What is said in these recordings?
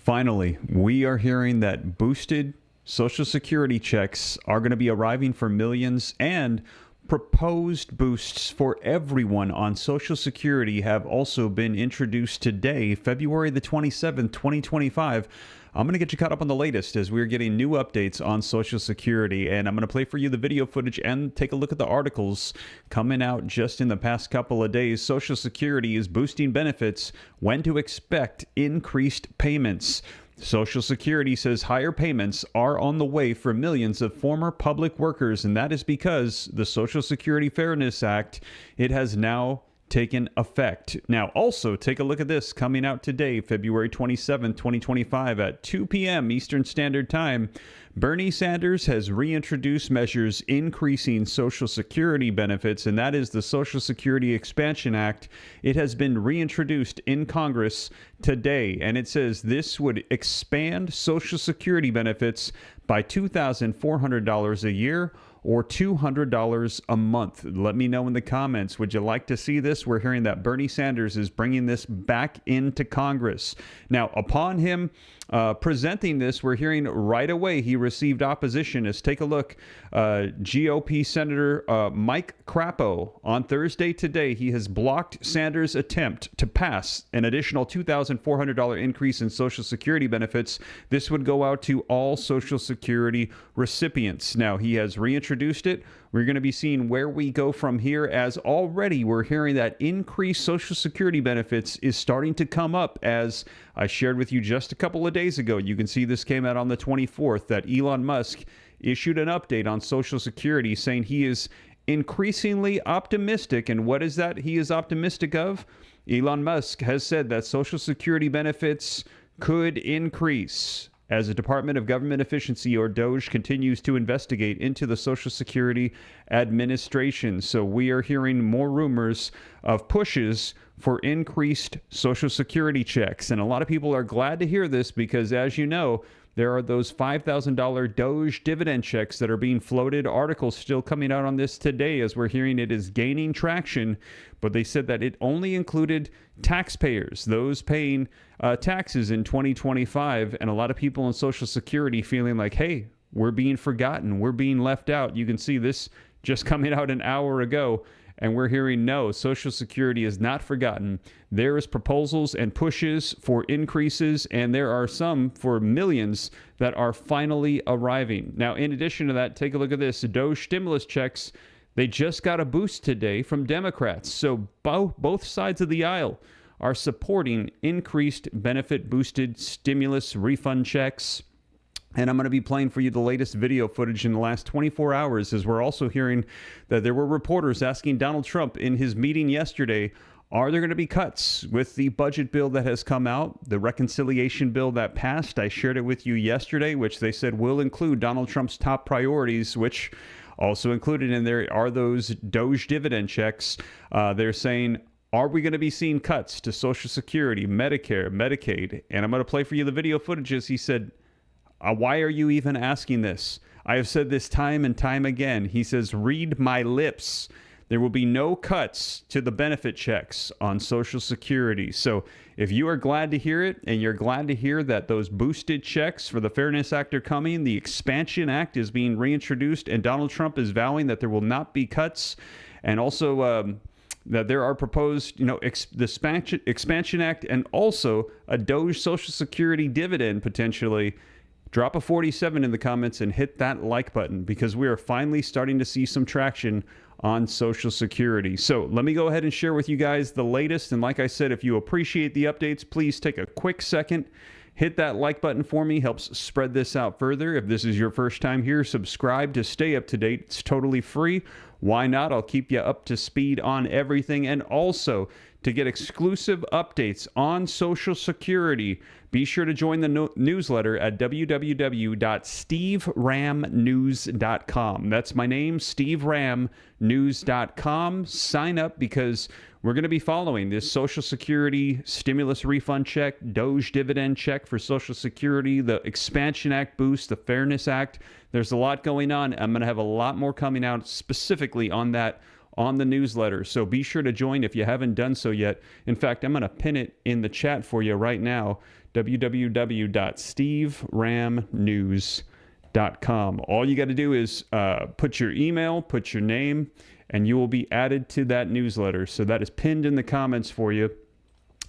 Finally, we are hearing that boosted Social Security checks are going to be arriving for millions, and proposed boosts for everyone on Social Security have also been introduced today, February the 27th, 2025. I'm going to get you caught up on the latest as we're getting new updates on Social Security, and I'm going to play for you the video footage and take a look at the articles coming out just in the past couple of days. Social Security is boosting benefits, when to expect increased payments. Social Security says higher payments are on the way for millions of former public workers, and that is because the Social Security Fairness Act, it has now taken effect. Now, also, take a look at this coming out today, February 27, 2025 at 2 p.m. Eastern Standard Time. Bernie Sanders has reintroduced measures increasing Social Security benefits, and that is the Social Security Expansion Act. It has been reintroduced in Congress today, and it says this would expand Social Security benefits by $2,400 a year or $200 a month. Let me know in the comments. Would you like to see this? We're hearing that Bernie Sanders is bringing this back into Congress. Now, upon him presenting this, we're hearing right away he received opposition. As take a look, GOP Senator Mike Crapo on Thursday today, he has blocked Sanders' attempt to pass an additional $2,400 increase in Social Security benefits. This would go out to all Social Security recipients. Now, he has reintroduced it. We're going to be seeing where we go from here, as already we're hearing that increased Social Security benefits is starting to come up. As I shared with you just a couple of days ago, you can see this came out on the 24th, that Elon Musk issued an update on Social Security saying he is increasingly optimistic. And what is that he is optimistic of? Elon Musk has said that Social Security benefits could increase as the Department of Government Efficiency, or DOGE, continues to investigate into the Social Security Administration. So we are hearing more rumors of pushes for increased Social Security checks. And a lot of people are glad to hear this because, as you know, there are those $5,000 DOGE dividend checks that are being floated. Articles still coming out on this today as we're hearing it is gaining traction. But they said that it only included taxpayers, those paying taxes in 2025. And a lot of people on Social Security feeling like, hey, we're being forgotten. We're being left out. You can see this just coming out an hour ago. And we're hearing, no, Social Security is not forgotten. There is proposals and pushes for increases, and there are some for millions that are finally arriving. Now, in addition to that, take a look at this. DOGE stimulus checks, they just got a boost today from Democrats. So both sides of the aisle are supporting increased benefit-boosted stimulus refund checks. And I'm going to be playing for you the latest video footage in the last 24 hours, as we're also hearing that there were reporters asking Donald Trump in his meeting yesterday, are there going to be cuts with the budget bill that has come out, the reconciliation bill that passed? I shared it with you yesterday, which they said will include Donald Trump's top priorities, which also included in there are those DOGE dividend checks. They're saying, are we going to be seeing cuts to Social Security, Medicare, Medicaid? And I'm going to play for you the video footage as he said, why are you even asking this? I have said this time and time again. He says, read my lips. There will be no cuts to the benefit checks on Social Security. So if you are glad to hear it, and you're glad to hear that those boosted checks for the Fairness Act are coming, the Expansion Act is being reintroduced, and Donald Trump is vowing that there will not be cuts, and also that there are proposed, the Expansion Act and also a DOGE Social Security dividend potentially. Drop a 47 in the comments and hit that like button, because we are finally starting to see some traction on Social Security. So let me go ahead and share with you guys the latest. And like I said, if you appreciate the updates, please take a quick second, hit that like button for me. Helps spread this out further. If this is your first time here, subscribe to stay up to date. It's totally free. Why not? I'll keep you up to speed on everything. And also, to get exclusive updates on Social Security, be sure to join the newsletter at www.steveramnews.com. That's my name, steveramnews.com. Sign up, because we're going to be following this Social Security stimulus refund check, DOGE dividend check for Social Security, the Expansion Act boost, the Fairness Act. There's a lot going on. I'm going to have a lot more coming out specifically on that on the newsletter. So be sure to join if you haven't done so yet. In fact, I'm going to pin it in the chat for you right now. www.steveramnews.com. All you got to do is put your email, put your name, and you will be added to that newsletter. So that is pinned in the comments for you.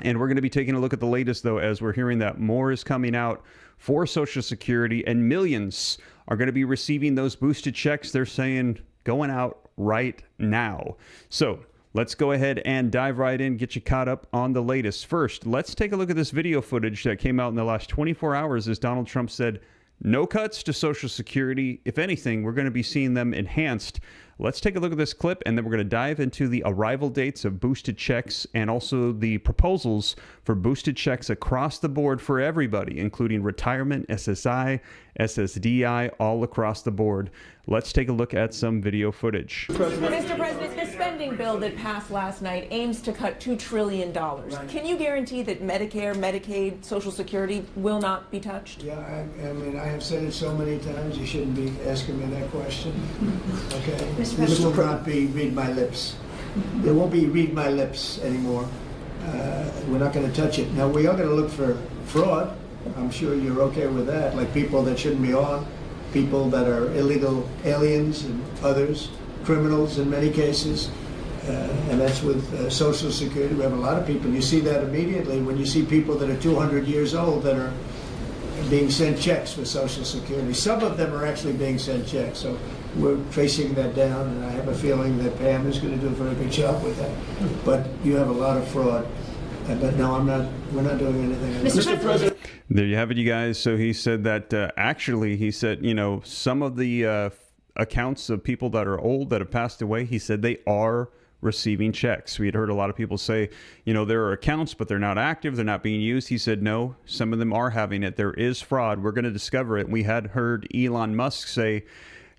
And we're going to be taking a look at the latest, though, as we're hearing that more is coming out for Social Security, and millions are going to be receiving those boosted checks. They're saying going out right now. So let's go ahead and dive right in, get you caught up on the latest. First, let's take a look at this video footage that came out in the last 24 hours as Donald Trump said, no cuts to Social Security. If anything, we're going to be seeing them enhanced. Let's take a look at this clip, and then we're going to dive into the arrival dates of boosted checks and also the proposals for boosted checks across the board for everybody, including retirement, SSI, SSDI, all across the board. Let's take a look at some video footage. Mr. President, the spending bill that passed last night aims to cut $2 trillion. Right. Can you guarantee that Medicare, Medicaid, Social Security will not be touched? Yeah, I mean, I have said it so many times, you shouldn't be asking me that question. Okay? This will not be read my lips. There won't be read my lips anymore. We're not going to touch it. Now, we are going to look for fraud. I'm sure you're okay with that, like people that shouldn't be on, people that are illegal aliens and others, criminals in many cases, and that's with Social Security. We have a lot of people. You see that immediately when you see people that are 200 years old that are being sent checks for Social Security. Some of them are actually being sent checks, so we're tracing that down, and I have a feeling that Pam is going to do a very good job with that. But you have a lot of fraud. But no, we're not doing anything. Mr. President. There you have it, you guys. So he said that actually, he said, you know, some of the accounts of people that are old that have passed away, he said they are receiving checks. We had heard a lot of people say, you know, there are accounts, but they're not active. They're not being used. He said, no, some of them are having it. There is fraud. We're going to discover it. We had heard Elon Musk say,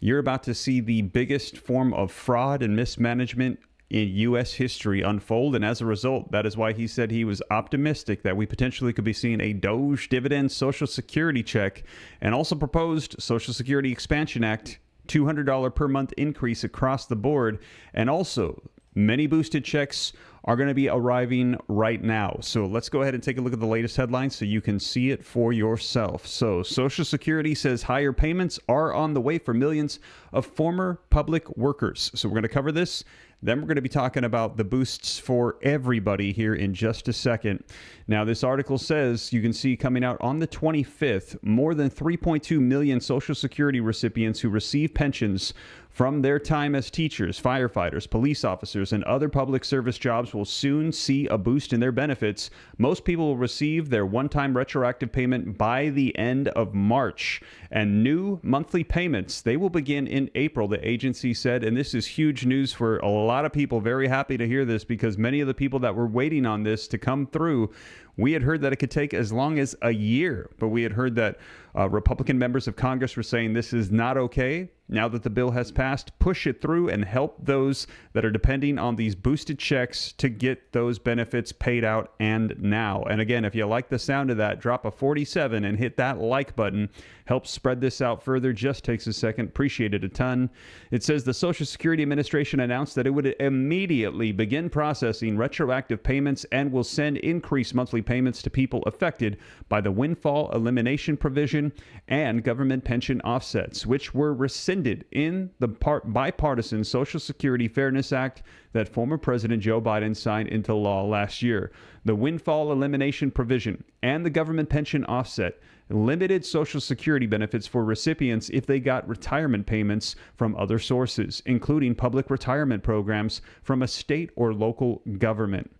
you're about to see the biggest form of fraud and mismanagement in U.S. history unfold, and as a result, that is why he said he was optimistic that we potentially could be seeing a DOGE dividend Social Security check, and also proposed Social Security Expansion Act, $200 per month increase across the board, and also many boosted checks are going to be arriving right now. So let's go ahead and take a look at the latest headlines so you can see it for yourself. So Social Security says higher payments are on the way for millions of former public workers. So we're going to cover this. Then we're going to be talking about the boosts for everybody here in just a second. Now, this article says, you can see coming out on the 25th, more than 3.2 million Social Security recipients who receive pensions from their time as teachers, firefighters, police officers, and other public service jobs will soon see a boost in their benefits. Most people will receive their one-time retroactive payment by the end of March. And new monthly payments, they will begin in April, the agency said. And this is huge news for a lot of people. Very happy to hear this, because many of the people that were waiting on this to come through, we had heard that it could take as long as a year, but we had heard that Republican members of Congress were saying this is not okay. Now that the bill has passed, push it through and help those that are depending on these boosted checks to get those benefits paid out and now. And again, if you like the sound of that, drop a 47 and hit that like button. Help spread this out further. Just takes a second. Appreciate it a ton. It says the Social Security Administration announced that it would immediately begin processing retroactive payments and will send increased monthly payments to people affected by the windfall elimination provision and government pension offsets, which were rescinded in the bipartisan Social Security Fairness Act that former President Joe Biden signed into law last year. The windfall elimination provision and the government pension offset limited Social Security benefits for recipients if they got retirement payments from other sources, including public retirement programs from a state or local government.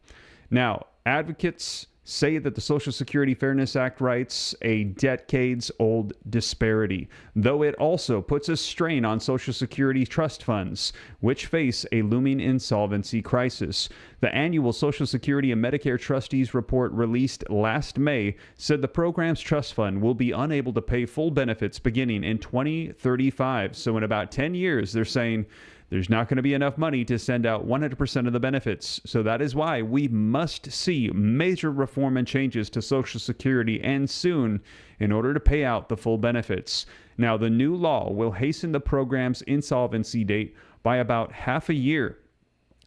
Now, advocates say that the Social Security Fairness Act rights a decades-old disparity, though it also puts a strain on Social Security trust funds, which face a looming insolvency crisis. The annual Social Security and Medicare Trustees report released last May said the program's trust fund will be unable to pay full benefits beginning in 2035. So in about 10 years, they're saying there's not going to be enough money to send out 100% of the benefits. So that is why we must see major reform and changes to Social Security, and soon, in order to pay out the full benefits. Now, the new law will hasten the program's insolvency date by about half a year.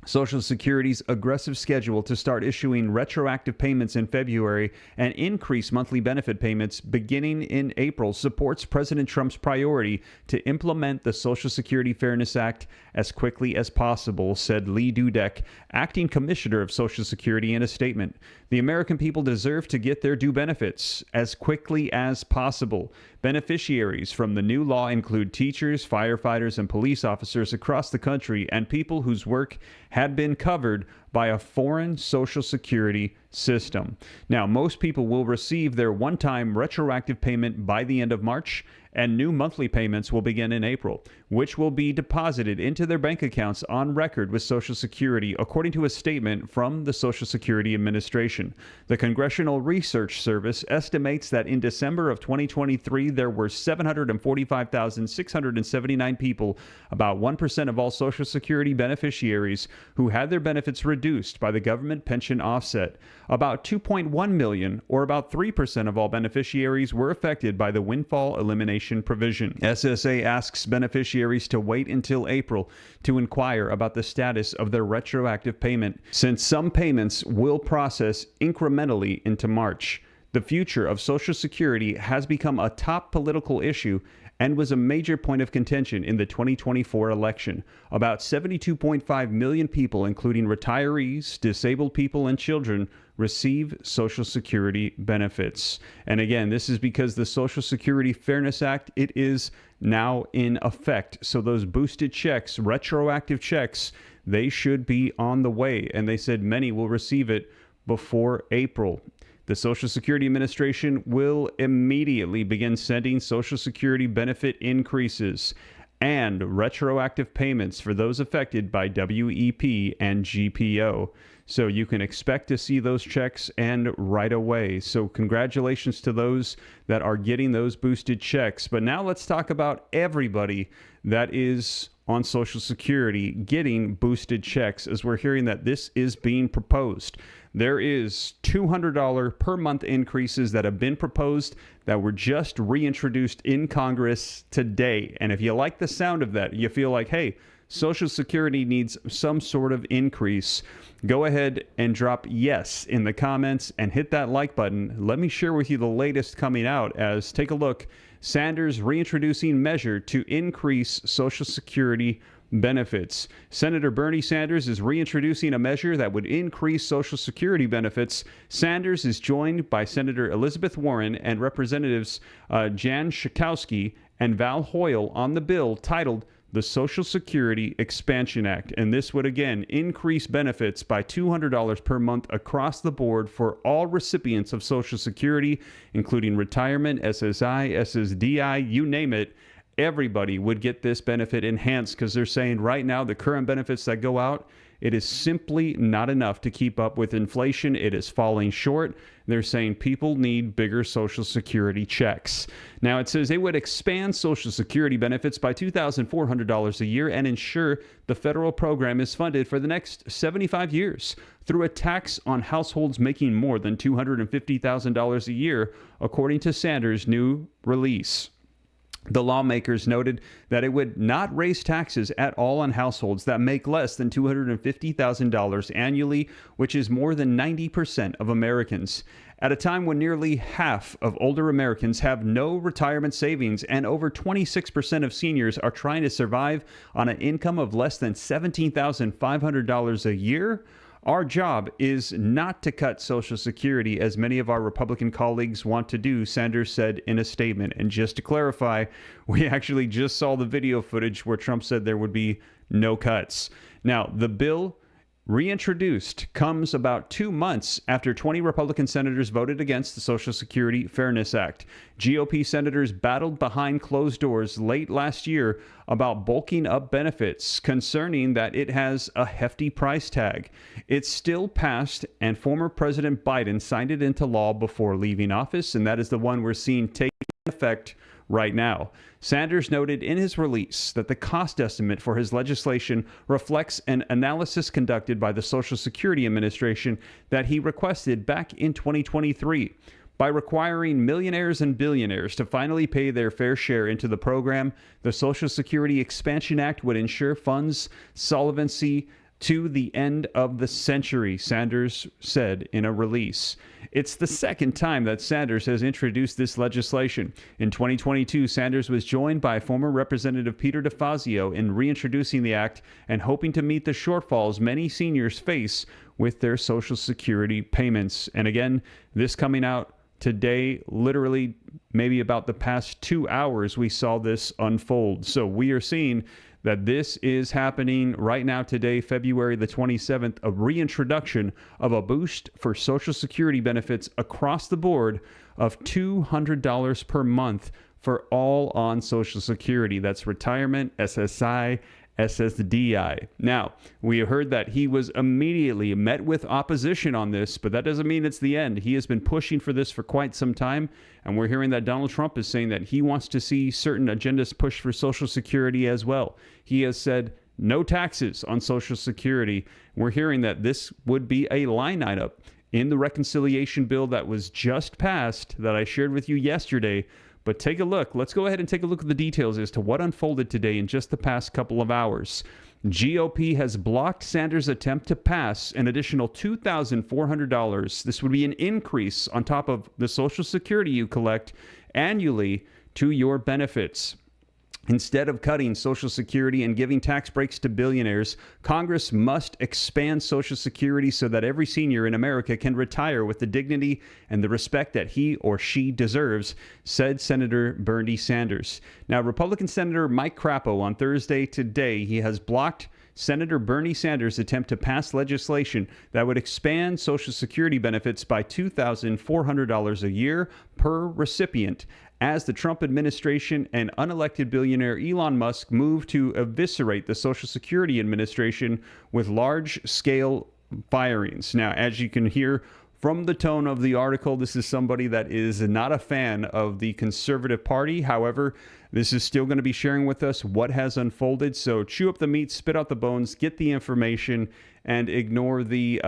Social Security's aggressive schedule to start issuing retroactive payments in February and increase monthly benefit payments beginning in April supports President Trump's priority to implement the Social Security Fairness Act as quickly as possible, said Lee Dudek, acting commissioner of Social Security, in a statement. The American people deserve to get their due benefits as quickly as possible. Beneficiaries from the new law include teachers, firefighters, and police officers across the country and people whose work had been covered by a foreign Social Security system. Now, most people will receive their one-time retroactive payment by the end of March, and new monthly payments will begin in April, which will be deposited into their bank accounts on record with Social Security, according to a statement from the Social Security Administration. The Congressional Research Service estimates that in December of 2023, there were 745,679 people, about 1% of all Social Security beneficiaries, who had their benefits reduced by the government pension offset. About 2.1 million, or about 3% of all beneficiaries, were affected by the windfall elimination provision. SSA asks beneficiaries to wait until April to inquire about the status of their retroactive payment, since some payments will process incrementally into March. The future of Social Security has become a top political issue and was a major point of contention in the 2024 election. About 72.5 million people, including retirees, disabled people, and children, receive Social Security benefits. And again, this is because the Social Security Fairness Act, it is now in effect. So those boosted checks, retroactive checks, they should be on the way. And they said many will receive it before April. The Social Security Administration will immediately begin sending Social Security benefit increases and retroactive payments for those affected by WEP and GPO. So you can expect to see those checks and right away. So congratulations to those that are getting those boosted checks. But now let's talk about everybody that is on Social Security getting boosted checks, as we're hearing that this is being proposed. There is $200 per month increases that have been proposed that were just reintroduced in Congress today. And if you like the sound of that, you feel like, hey, Social Security needs some sort of increase, go ahead and drop yes in the comments and hit that like button. Let me share with you the latest coming out, as take a look. Sanders reintroducing measure to increase Social Security benefits. Senator Bernie Sanders is reintroducing a measure that would increase Social Security benefits. Sanders is joined by Senator Elizabeth Warren and Representatives Jan Schakowsky and Val Hoyle on the bill titled the Social Security Expansion Act, and this would again increase benefits by $200 per month across the board for all recipients of Social Security, including retirement, SSI, SSDI, you name it. Everybody would get this benefit enhanced, because they're saying right now the current benefits that go out, it is simply not enough to keep up with inflation. It is falling short. They're saying people need bigger Social Security checks. Now, it says they would expand Social Security benefits by $2,400 a year and ensure the federal program is funded for the next 75 years through a tax on households making more than $250,000 a year, according to Sanders' new release. The lawmakers noted that it would not raise taxes at all on households that make less than $250,000 annually, which is more than 90% of Americans. At a time when nearly half of older Americans have no retirement savings and over 26% of seniors are trying to survive on an income of less than $17,500 a year, our job is not to cut Social Security, as many of our Republican colleagues want to do, Sanders said in a statement. And just to clarify, we actually just saw the video footage where Trump said there would be no cuts. Now, the bill reintroduced comes about 2 months after 20 Republican senators voted against the Social Security Fairness Act. GOP senators battled behind closed doors late last year about bulking up benefits, concerning that it has a hefty price tag. It still passed, and former President Biden signed it into law before leaving office, and that is the one we're seeing take effect right now. Sanders noted in his release that the cost estimate for his legislation reflects an analysis conducted by the Social Security Administration that he requested back in 2023. By requiring millionaires and billionaires to finally pay their fair share into the program, the Social Security Expansion Act would ensure funds solvency to the end of the century, Sanders said in a release. It's the second time that Sanders has introduced this legislation. In 2022, Sanders was joined by former Representative Peter DeFazio in reintroducing the act and hoping to meet the shortfalls many seniors face with their Social Security payments. And again, this coming out today, literally maybe about the past 2 hours, we saw this unfold. So we are seeing that this is happening right now today, February the 27th, a reintroduction of a boost for Social Security benefits across the board of $200 per month for all on Social Security. That's retirement, SSI, SSDI. Now, we heard that he was immediately met with opposition on this, but that doesn't mean it's the end. He has been pushing for this for quite some time, and we're hearing that Donald Trump is saying that he wants to see certain agendas pushed for Social Security as well. He has said no taxes on Social Security. We're hearing that this would be a line item in the reconciliation bill that was just passed that I shared with you yesterday. But take a look. Let's go ahead and take a look at the details as to what unfolded today in just the past couple of hours. GOP has blocked Sanders' attempt to pass an additional $2,400. This would be an increase on top of the Social Security you collect annually to your benefits. Instead of cutting Social Security and giving tax breaks to billionaires, Congress must expand Social Security so that every senior in America can retire with the dignity and the respect that he or she deserves, said Senator Bernie Sanders. Now, Republican Senator Mike Crapo on Thursday today, he has blocked Senator Bernie Sanders' attempt to pass legislation that would expand Social Security benefits by $2,400 a year per recipient, as the Trump administration and unelected billionaire Elon Musk move to eviscerate the Social Security Administration with large-scale firings. Now, as you can hear from the tone of the article, this is somebody that is not a fan of the conservative party. However, this is still going to be sharing with us what has unfolded. So chew up the meat, spit out the bones, get the information, and ignore the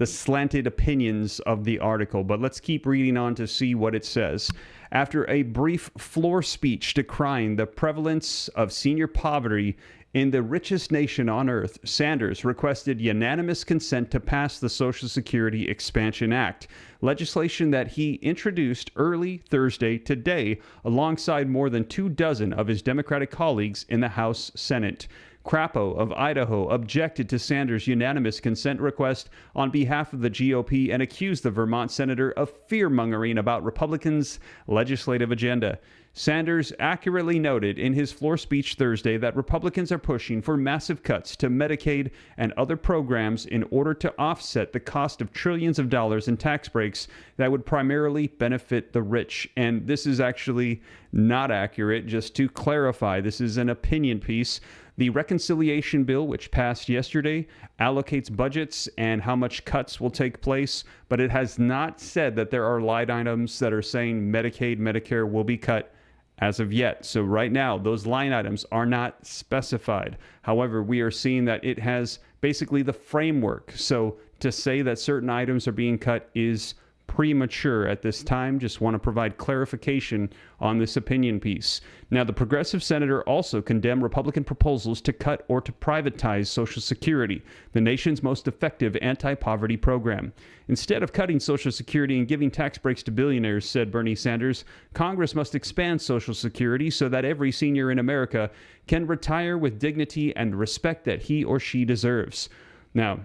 slanted opinions of the article. But let's keep reading on to see what it says. After a brief floor speech decrying the prevalence of senior poverty in the richest nation on earth, Sanders requested unanimous consent to pass the Social Security Expansion Act, legislation that he introduced early Thursday today alongside more than 24 of his Democratic colleagues in the House Senate. Crapo of Idaho objected to Sanders' unanimous consent request on behalf of the GOP and accused the Vermont senator of fear-mongering about Republicans' legislative agenda. Sanders accurately noted in his floor speech Thursday that Republicans are pushing for massive cuts to Medicaid and other programs in order to offset the cost of trillions of dollars in tax breaks that would primarily benefit the rich. And this is actually not accurate. Just to clarify, this is an opinion piece. The reconciliation bill, which passed yesterday, allocates budgets and how much cuts will take place, but it has not said that there are line items that are saying Medicaid, Medicare will be cut as of yet. So right now, those line items are not specified. However, we are seeing that it has basically the framework. So to say that certain items are being cut is premature at this time. Just want to provide clarification on this opinion piece. Now, the progressive senator also condemned Republican proposals to cut or to privatize Social Security, the nation's most effective anti-poverty program. Instead of cutting Social Security and giving tax breaks to billionaires, said Bernie Sanders, Congress must expand Social Security so that every senior in America can retire with dignity and respect that he or she deserves. Now,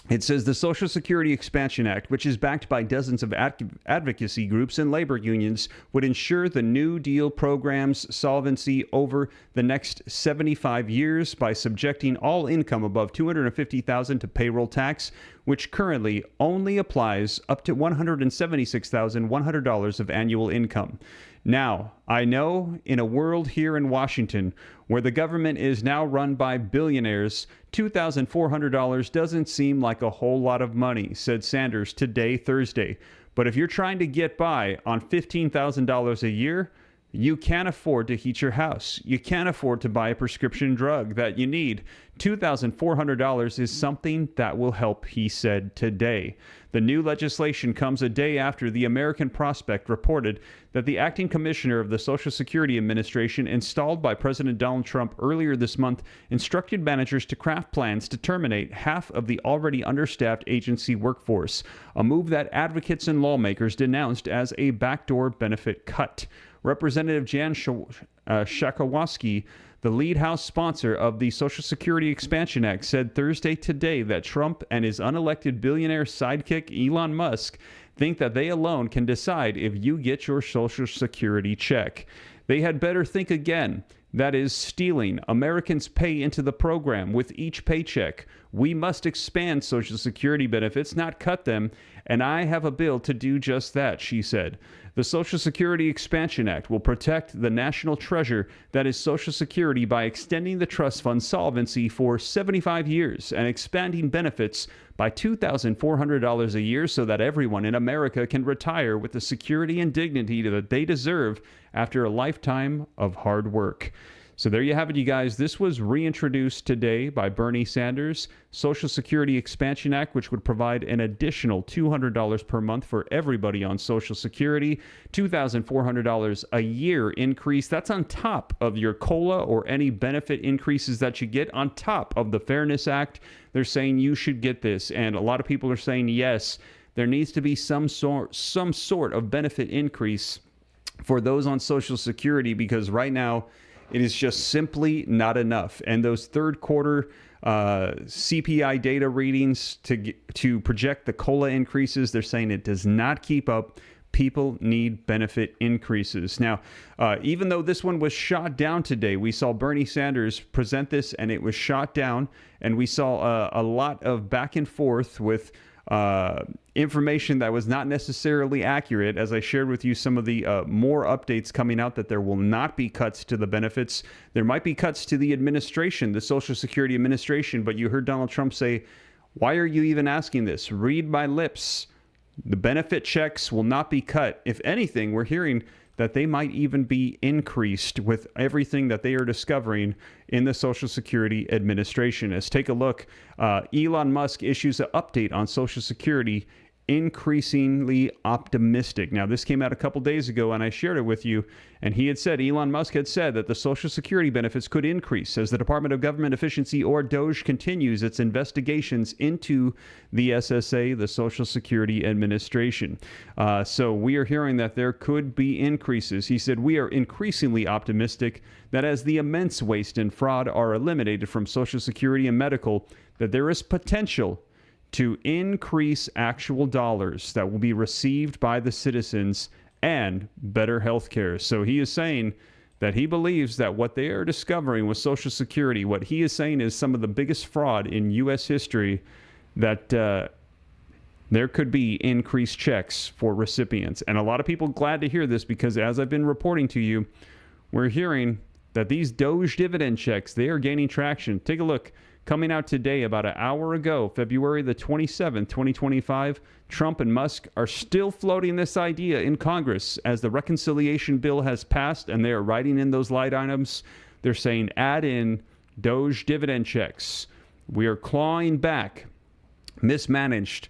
it says the Social Security Expansion Act, which is backed by dozens of advocacy groups and labor unions, would ensure the New Deal program's solvency over the next 75 years by subjecting all income above $250,000 to payroll tax, which currently only applies up to $176,100 of annual income. Now, I know in a world here in Washington where the government is now run by billionaires, $2,400 doesn't seem like a whole lot of money, said Sanders today, Thursday. But if you're trying to get by on $15,000 a year, You can't afford to heat your house. You can't afford to buy a prescription drug that you need. $2,400 is something that will help, he said today. The new legislation comes a day after the American Prospect reported that the acting commissioner of the Social Security Administration, installed by President Donald Trump earlier this month, instructed managers to craft plans to terminate half of the already understaffed agency workforce, a move that advocates and lawmakers denounced as a backdoor benefit cut. Representative Jan Schakowsky, the lead House sponsor of the Social Security Expansion Act, said Thursday today that Trump and his unelected billionaire sidekick Elon Musk think that they alone can decide if you get your Social Security check. They had better think again. That is stealing. Americans pay into the program with each paycheck. We must expand Social Security benefits, not cut them, and I have a bill to do just that, she said. The Social Security Expansion Act will protect the national treasure that is Social Security by extending the trust fund solvency for 75 years and expanding benefits by $2,400 a year so that everyone in America can retire with the security and dignity that they deserve after a lifetime of hard work. So there you have it, you guys. This was reintroduced today by Bernie Sanders. Social Security Expansion Act, which would provide an additional $200 per month for everybody on Social Security, $2,400 a year increase. That's on top of your COLA or any benefit increases that you get on top of the Fairness Act. They're saying you should get this, and a lot of people are saying yes, there needs to be some sort of benefit increase for those on Social Security, because right now it is just simply not enough. And those third quarter CPI data readings to project the COLA increases, they're saying it does not keep up. People need benefit increases. Now, even though this one was shot down today, we saw Bernie Sanders present this and it was shot down. And we saw a lot of back and forth with information that was not necessarily accurate. As I shared with you some of the more updates coming out, that there will not be cuts to the benefits. There might be cuts to the administration, the Social Security Administration, but you heard Donald Trump say, why are you even asking this? Read my lips. The benefit checks will not be cut. If anything, we're hearing that they might even be increased with everything that they are discovering in the Social Security Administration. Let's take a look. Elon Musk issues an update on Social Security, increasingly optimistic. Now, this came out a couple days ago, and I shared it with you, and Elon Musk had said that the Social Security benefits could increase as the Department of Government Efficiency, or DOGE, continues its investigations into the SSA, the Social Security Administration. So we are hearing that there could be increases. He said, we are increasingly optimistic that as the immense waste and fraud are eliminated from Social Security and medical, that there is potential to increase actual dollars that will be received by the citizens and better health care. So he is saying that he believes that what they are discovering with Social Security, what he is saying is some of the biggest fraud in U.S. history, that there could be increased checks for recipients. And a lot of people glad to hear this, because as I've been reporting to you, we're hearing that these DOGE dividend checks, they are gaining traction. Take a look. Coming out today, about an hour ago, February the 27th, 2025, Trump and Musk are still floating this idea in Congress as the reconciliation bill has passed, and they are writing in those line items. They're saying, add in DOGE dividend checks. We are clawing back mismanaged,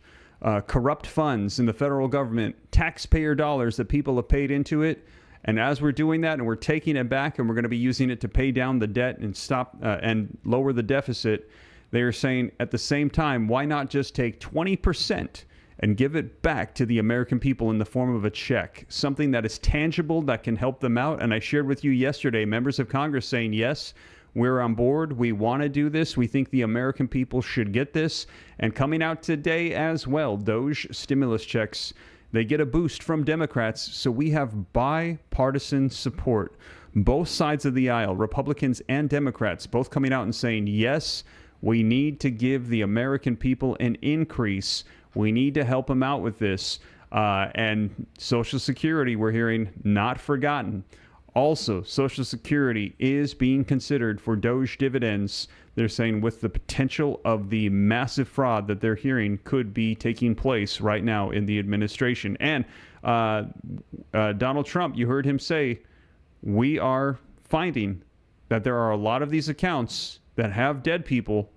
corrupt funds in the federal government, taxpayer dollars that people have paid into it. And as we're doing that, and we're taking it back, and we're going to be using it to pay down the debt and stop and lower the deficit, they are saying at the same time, why not just take 20% and give it back to the American people in the form of a check, something that is tangible, that can help them out. And I shared with you yesterday, members of Congress saying, yes, we're on board. We want to do this. We think the American people should get this. And coming out today as well, DOGE stimulus checks, they get a boost from Democrats, so we have bipartisan support. Both sides of the aisle, Republicans and Democrats, both coming out and saying, yes, we need to give the American people an increase. We need to help them out with this. And Social Security, we're hearing, not forgotten. Also, Social Security is being considered for DOGE dividends. They're saying with the potential of the massive fraud that they're hearing could be taking place right now in the administration. And Donald Trump, you heard him say, we are finding that there are a lot of these accounts that have dead people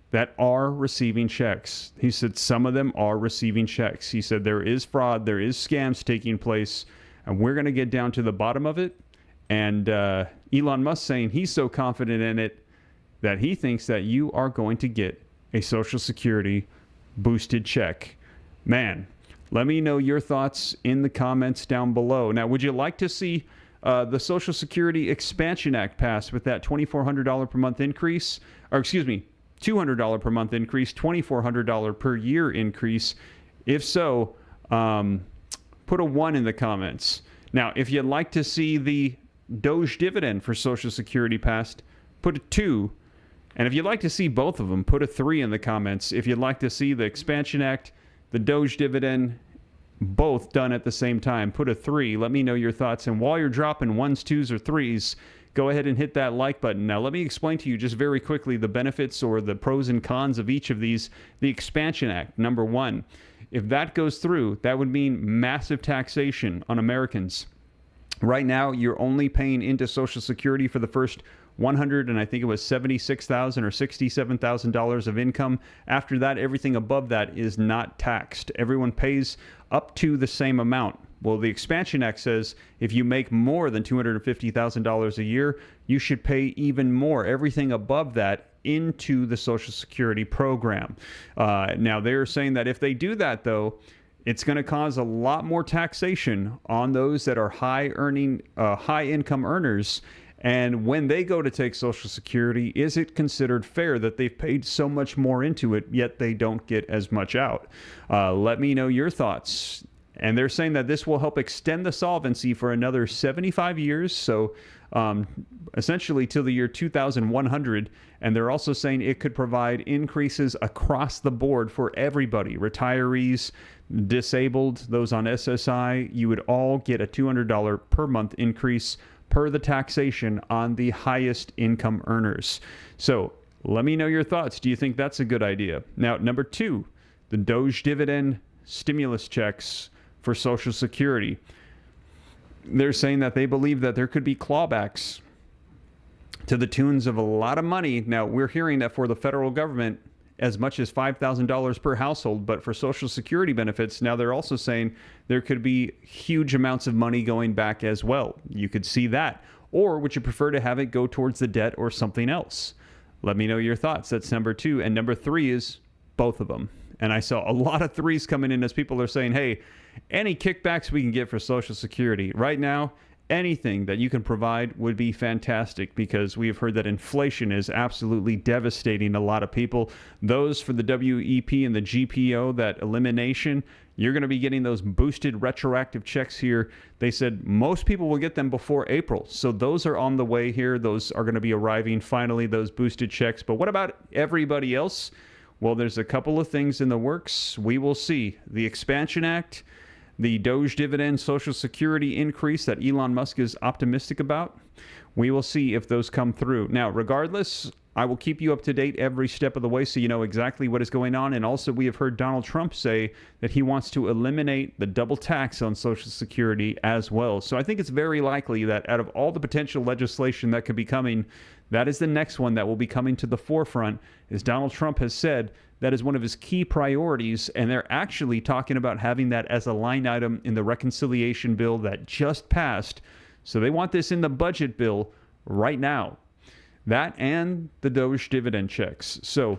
that are receiving checks. He said some of them are receiving checks. He said there is fraud, there is scams taking place, and we're going to get down to the bottom of it. And Elon Musk saying he's so confident in it that he thinks that you are going to get a Social Security boosted check. Man, let me know your thoughts in the comments down below. Now, would you like to see the Social Security Expansion Act passed with that $2,400 per month increase? Or excuse me, $200 per month increase, $2,400 per year increase? If so, put a 1 in the comments. Now, if you'd like to see the DOGE dividend for Social Security passed, put a 2. And if you'd like to see both of them, put a 3 in the comments. If you'd like to see the Expansion Act, the DOGE dividend, both done at the same time, put a 3. Let me know your thoughts. And while you're dropping 1s, 2s, or 3s, go ahead and hit that like button. Now, let me explain to you just very quickly the benefits or the pros and cons of each of these. The Expansion Act, number 1. If that goes through, that would mean massive taxation on Americans. Right now, you're only paying into Social Security for the first $100, and I think it was $76,000 or $67,000 of income. After that, everything above that is not taxed. Everyone pays up to the same amount. Well, the Expansion Act says if you make more than $250,000 a year, you should pay even more, everything above that, into the Social Security program. Now, they're saying that if they do that, though, it's going to cause a lot more taxation on those that are high income earners. And when they go to take Social Security, is it considered fair that they've paid so much more into it, yet they don't get as much out? Let me know your thoughts. And they're saying that this will help extend the solvency for another 75 years. So essentially till the year 2100. And they're also saying it could provide increases across the board for everybody. Retirees, disabled, those on SSI, you would all get a $200 per month increase per the taxation on the highest income earners. So let me know your thoughts. Do you think that's a good idea? Now, number 2, the DOGE dividend stimulus checks for Social Security. They're saying that they believe that there could be clawbacks to the tunes of a lot of money. Now, we're hearing that for the federal government, as much as $5,000 per household, but for Social Security benefits, now they're also saying there could be huge amounts of money going back as well. You could see that. Or would you prefer to have it go towards the debt or something else? Let me know your thoughts. That's number 2. And number 3 is both of them. And I saw a lot of 3s coming in as people are saying, hey, any kickbacks we can get for Social Security right now, anything that you can provide would be fantastic, because we've heard that inflation is absolutely devastating a lot of people. Those for the WEP and the GPO, that elimination, you're going to be getting those boosted retroactive checks here. They said most people will get them before April. So those are on the way here. Those are going to be arriving finally, those boosted checks. But what about everybody else? Well, there's a couple of things in the works. We will see. The Expansion Act, the DOGE dividend Social Security increase that Elon Musk is optimistic about. We will see if those come through. Now, regardless, I will keep you up to date every step of the way so you know exactly what is going on. And also, we have heard Donald Trump say that he wants to eliminate the double tax on Social Security as well. So I think it's very likely that out of all the potential legislation that could be coming, that is the next one that will be coming to the forefront. As Donald Trump has said, that is one of his key priorities, and they're actually talking about having that as a line item in the reconciliation bill that just passed. So they want this in the budget bill right now. That and the DOGE dividend checks. So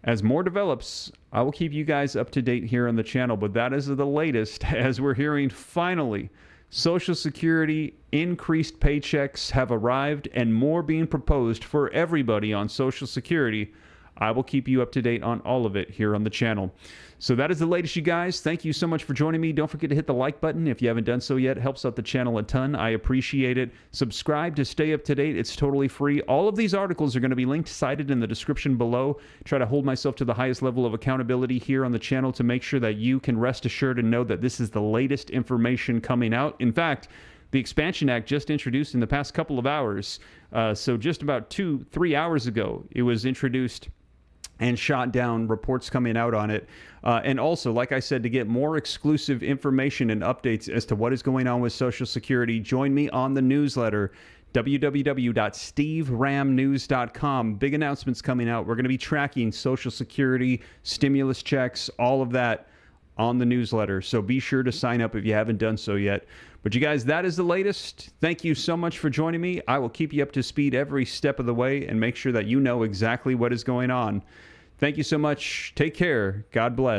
as more develops, I will keep you guys up to date here on the channel, but that is the latest as we're hearing finally Social Security increased paychecks have arrived and more being proposed for everybody on Social Security. I will keep you up to date on all of it here on the channel. So that is the latest, you guys. Thank you so much for joining me. Don't forget to hit the like button if you haven't done so yet. It helps out the channel a ton. I appreciate it. Subscribe to stay up to date. It's totally free. All of these articles are going to be linked, cited in the description below. Try to hold myself to the highest level of accountability here on the channel to make sure that you can rest assured and know that this is the latest information coming out. In fact, the Expansion Act just introduced in the past couple of hours. So just about 2-3 hours ago, it was introduced and shot down, reports coming out on it. And also, like I said, to get more exclusive information and updates as to what is going on with Social Security, join me on the newsletter, www.steveramnews.com. Big announcements coming out. We're going to be tracking Social Security, stimulus checks, all of that on the newsletter. So be sure to sign up if you haven't done so yet. But you guys, that is the latest. Thank you so much for joining me. I will keep you up to speed every step of the way and make sure that you know exactly what is going on. Thank you so much. Take care. God bless.